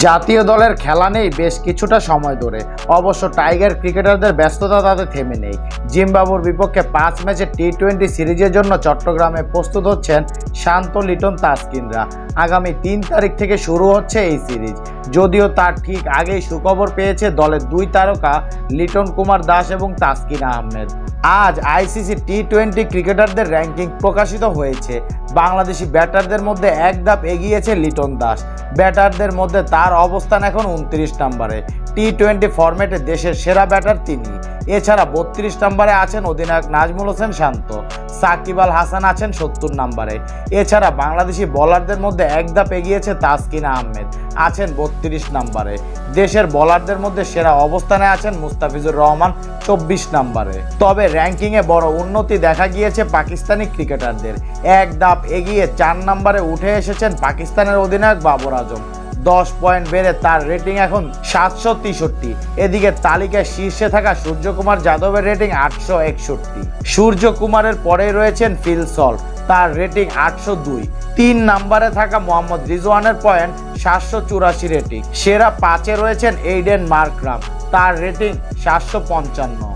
জাতীয় দলের খেলা নেই বেশ কিছুটা সময় ধরে। অবশ্য টাইগার ক্রিকেটারদের ব্যস্ততা তাতে থেমে নেই। জিম্বাবুর বিপক্ষে 5 ম্যাচের টি-20 সিরিজের জন্য চট্টগ্রামে প্রস্তুত হচ্ছেন শান্ত, লিটন, তাসকিনরা। আগামী 3 তারিখ থেকে শুরু হচ্ছে এই সিরিজ। যদিও তার ঠিক আগেই সুখবর পেয়েছে দলের 2 তারকা লিটন কুমার দাস এবং তাসকিন আহমেদ। আজ আইসিসি টি-20 ক্রিকেটারদের র্যাঙ্কিং প্রকাশিত হয়েছে। বাংলাদেশি ব্যাটারদের মধ্যে এক ধাপ এগিয়েছে লিটন দাস। ব্যাটারদের মধ্যে তার অবস্থান এখন 29 নম্বরে। টি-20 ফরম্যাটে দেশের সেরা ব্যাটার তিনি। এছাড়া 32 নম্বরে আছেন অধিনায়ক নাজমুল হোসেন শান্ত। সাকিব আল হাসান আছেন 70 নম্বরে। এছাড়া বাংলাদেশি বোলারদের মধ্যে এক ধাপ এগিয়েছে তাসকিন আহমেদ, আছেন 32 নম্বরে। দেশের বোলারদের মধ্যে সেরা অবস্থানে আছেন মুস্তাফিজুর রহমান 24 নম্বরে। তবে র্যাঙ্কিংয়ে বড় উন্নতি দেখা গিয়েছে পাকিস্তানি ক্রিকেটারদের। এক ধাপ এগিয়ে 4 নম্বরে উঠে এসেছেন পাকিস্তানের অধিনায়ক বাবর আজম। 10 পয়েন্ট বেড়ে তার রেটিং এখন 763। এদিকে তালিকায় শীর্ষে থাকা সূর্যকুমার যাদবের রেটিং 861। সূর্যকুমারের পরে রয়েছেন ফিল সল্ট, তার রেটিং 802। 3 নম্বরে থাকা মোহাম্মদ রিজওয়ানের পয়েন্ট 784 রেটিং। সেরা 5-এ রয়েছেন এইডেন মার্করাম, তার রেটিং 755।